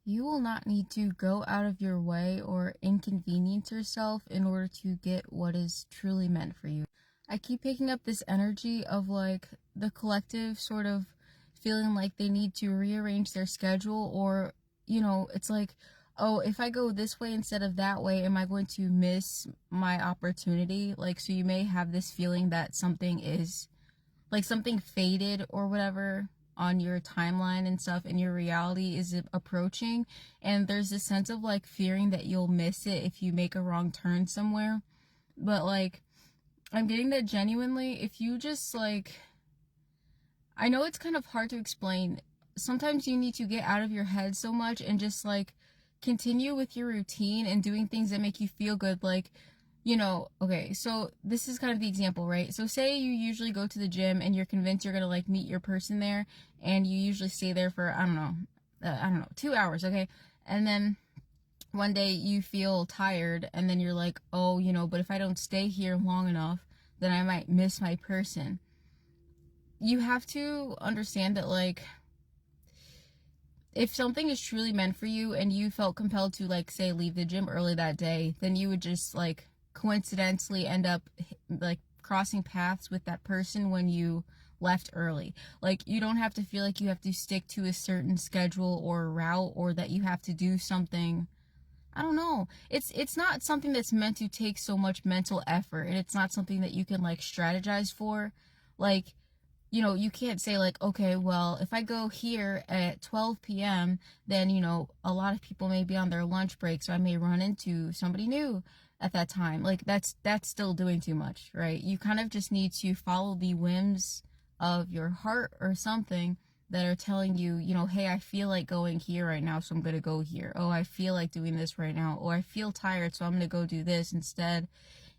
You will not need to go out of your way or inconvenience yourself in order to get what is truly meant for you. I keep picking up this energy of like the collective sort of feeling like they need to rearrange their schedule, or, it's like, oh, if I go this way instead of that way, am I going to miss my opportunity? Like, so you may have this feeling that something is like something faded or whatever on your timeline and stuff, and your reality is approaching, and there's this sense of like fearing that you'll miss it if you make a wrong turn somewhere. But like, I'm getting that genuinely, if you just like, I know it's kind of hard to explain, sometimes you need to get out of your head so much and just like continue with your routine and doing things that make you feel good. Like, okay, so this is kind of the example, right? So say you usually go to the gym and you're convinced you're gonna like meet your person there, and you usually stay there for, I don't know, 2 hours, okay? And then one day you feel tired, and then you're like, oh, but if I don't stay here long enough, then I might miss my person. You have to understand that, like, if something is truly meant for you and you felt compelled to, like, say, leave the gym early that day, then you would just, like, coincidentally end up, like, crossing paths with that person when you left early. Like, you don't have to feel like you have to stick to a certain schedule or route, or that you have to do something. I don't know. It's not something that's meant to take so much mental effort, and it's not something that you can like strategize for. Like, you can't say like, okay, well, if I go here at 12 p.m., then, a lot of people may be on their lunch break, so I may run into somebody new at that time. Like, that's still doing too much, right? You kind of just need to follow the whims of your heart or something that are telling you, hey, I feel like going here right now, so I'm going to go here. Oh, I feel like doing this right now. Or I feel tired, so I'm going to go do this instead.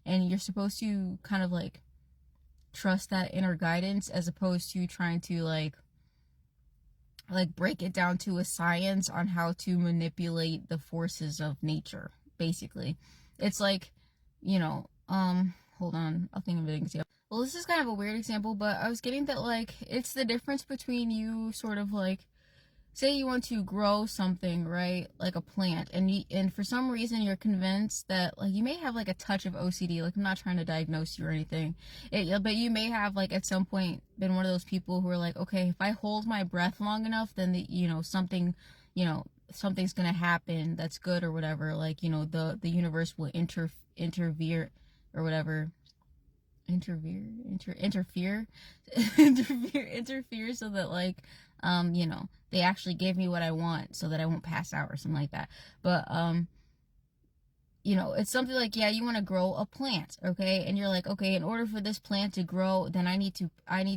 And you're supposed to kind of like trust that inner guidance, as opposed to trying to like break it down to a science on how to manipulate the forces of nature. Basically, it's like, hold on, I'll think of an example. Well, this is kind of a weird example, but I was getting that like it's the difference between you sort of like, say you want to grow something, right? Like a plant, and for some reason you're convinced that like you may have like a touch of OCD. Like, I'm not trying to diagnose you or anything, but you may have like at some point been one of those people who are like, okay, if I hold my breath long enough, then something, you know something's gonna happen that's good or whatever. Like, the universe will interfere or whatever. Interfere interfere so that like, they actually give me what I want so that I won't pass out or something like that. But it's something like, yeah, you want to grow a plant, okay? And you're like, okay, in order for this plant to grow, then I need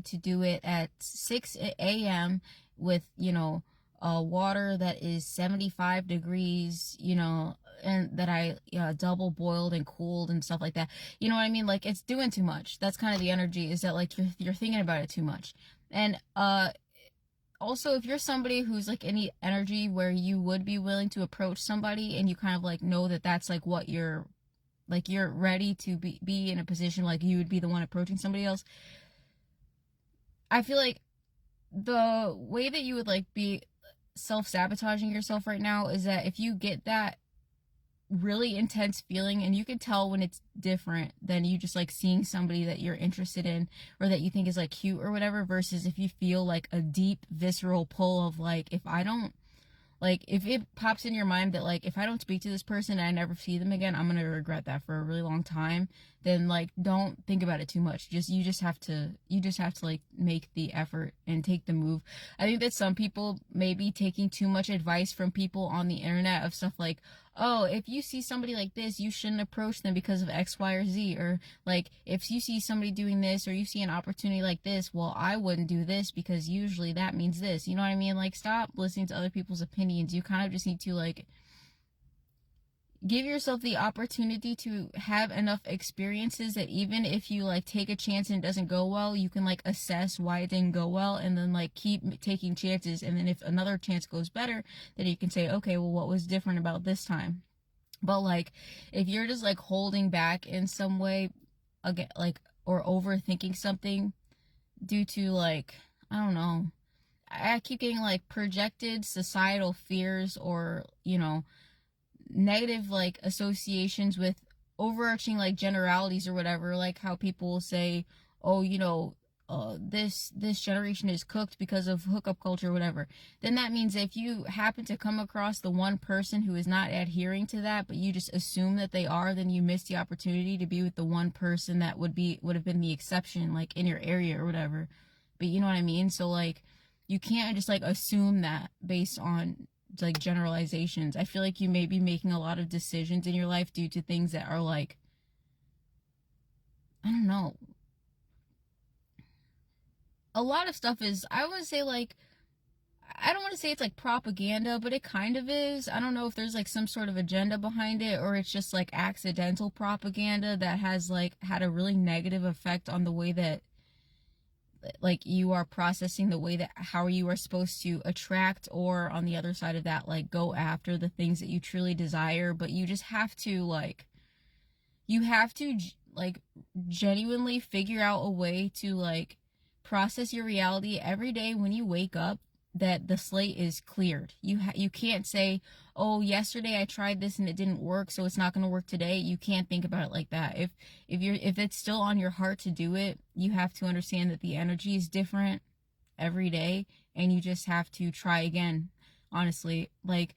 to do it at 6 a.m. with, water that is 75 degrees, and that I double boiled and cooled and stuff like that. You know what I mean? Like, it's doing too much. That's kind of the energy, is that like you're thinking about it too much. And also, if you're somebody who's like any energy where you would be willing to approach somebody, and you kind of like know that that's like what you're ready to be in a position like you would be the one approaching somebody else. I feel like the way that you would like be self-sabotaging yourself right now is that if you get that really intense feeling, and you can tell when it's different than you just like seeing somebody that you're interested in or that you think is like cute or whatever, versus if you feel like a deep visceral pull of like, if I don't, like, if it pops in your mind that like, if I don't speak to this person and I never see them again, I'm gonna regret that for a really long time, then like, don't think about it too much. You just have to like make the effort and take the move. I think that some people may be taking too much advice from people on the internet of stuff like, oh, if you see somebody like this, you shouldn't approach them because of X, Y, or Z. Or like, if you see somebody doing this, or you see an opportunity like this, well, I wouldn't do this because usually that means this. You know what I mean? Like, stop listening to other people's opinions. You kind of just need to like give yourself the opportunity to have enough experiences that even if you like take a chance and it doesn't go well, you can like assess why it didn't go well, and then like keep taking chances. And then if another chance goes better, then you can say, okay, well, what was different about this time? But like, if you're just like holding back in some way, again, like, or overthinking something due to like, I don't know, I keep getting like projected societal fears, or, negative like associations with overarching like generalities or whatever, like how people will say, oh, this generation is cooked because of hookup culture or whatever. Then that means if you happen to come across the one person who is not adhering to that, but you just assume that they are, then you miss the opportunity to be with the one person that would have been the exception, like in your area or whatever. But you know what I mean? So like, you can't just like assume that based on like generalizations. I feel like you may be making a lot of decisions in your life due to things that are like, I don't know. A lot of stuff is, I would say, like, I don't want to say it's like propaganda, but it kind of is. I don't know if there's like some sort of agenda behind it, or it's just like accidental propaganda that has like had a really negative effect on the way that like you are processing, the way that how you are supposed to attract, or on the other side of that, like go after the things that you truly desire. But you just have to like, you have to like genuinely figure out a way to like process your reality every day when you wake up, that the slate is cleared. You can't say, oh, yesterday I tried this and it didn't work, so it's not going to work today. You can't think about it like that. If it's still on your heart to do it, you have to understand that the energy is different every day, and you just have to try again. Honestly, like,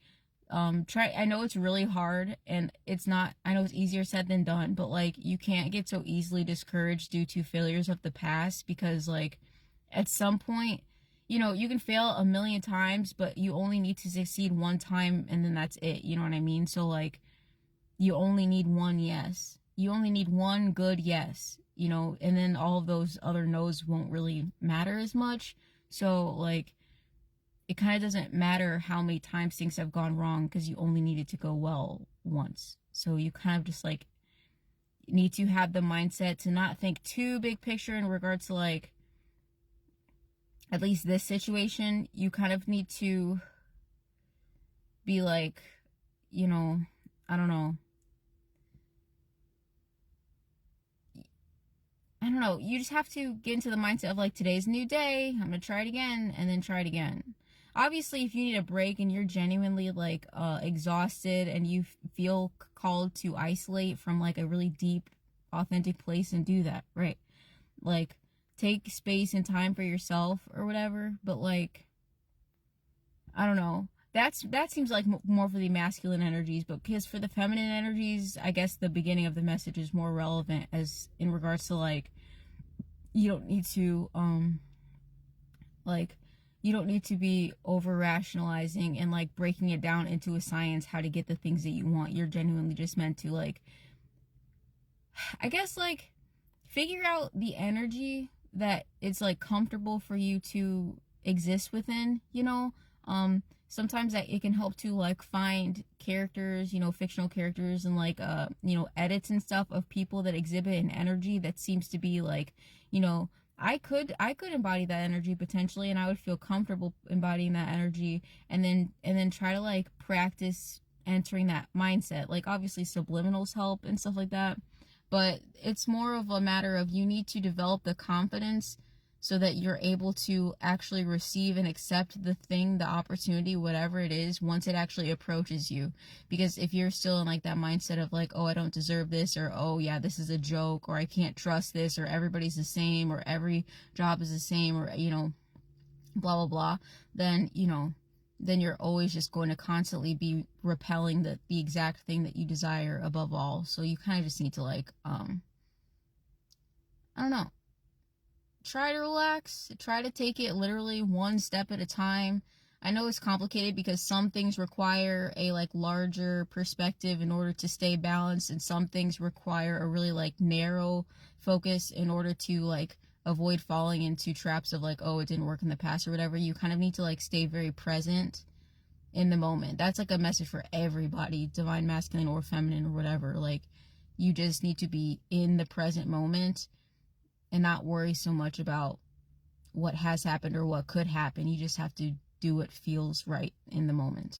try, I know it's really hard, and it's not, I know it's easier said than done, but like, you can't get so easily discouraged due to failures of the past, because like, at some point, you can fail a million times, but you only need to succeed one time, and then that's it. You know what I mean? So like, you only need one yes. You only need one good yes, and then all of those other no's won't really matter as much. So like, it kind of doesn't matter how many times things have gone wrong, because you only need it to go well once. So you kind of just like need to have the mindset to not think too big picture in regards to like, at least this situation. You kind of need to be like, I don't know. I don't know. You just have to get into the mindset of like, today's a new day. I'm going to try it again, and then try it again. Obviously, if you need a break and you're genuinely like exhausted, and you feel called to isolate from like a really deep, authentic place, and do that, right? Like, take space and time for yourself or whatever. But like, I don't know. That seems like more for the masculine energies, but because for the feminine energies, I guess the beginning of the message is more relevant, as in regards to like, you don't need to like, you don't need to be over rationalizing and like breaking it down into a science how to get the things that you want. You're genuinely just meant to like, I guess, like, figure out the energy that it's like comfortable for you to exist within. Sometimes that it can help to like find characters, fictional characters, and like edits and stuff of people that exhibit an energy that seems to be like, I could embody that energy potentially, and I would feel comfortable embodying that energy, and then try to like practice entering that mindset. Like, obviously subliminals help and stuff like that, but it's more of a matter of, you need to develop the confidence so that you're able to actually receive and accept the thing, the opportunity, whatever it is, once it actually approaches you. Because if you're still in like that mindset of like, oh, I don't deserve this, or oh yeah, this is a joke, or I can't trust this, or everybody's the same, or every job is the same, or blah blah blah, then then you're always just going to constantly be repelling the exact thing that you desire above all. So you kind of just need to like, I don't know, try to relax, try to take it literally one step at a time. I know it's complicated because some things require a like larger perspective in order to stay balanced, and some things require a really like narrow focus in order to like avoid falling into traps of like, oh, it didn't work in the past or whatever. You kind of need to like stay very present in the moment. That's like a message for everybody, divine masculine or feminine or whatever. Like, you just need to be in the present moment and not worry so much about what has happened or what could happen. You just have to do what feels right in the moment.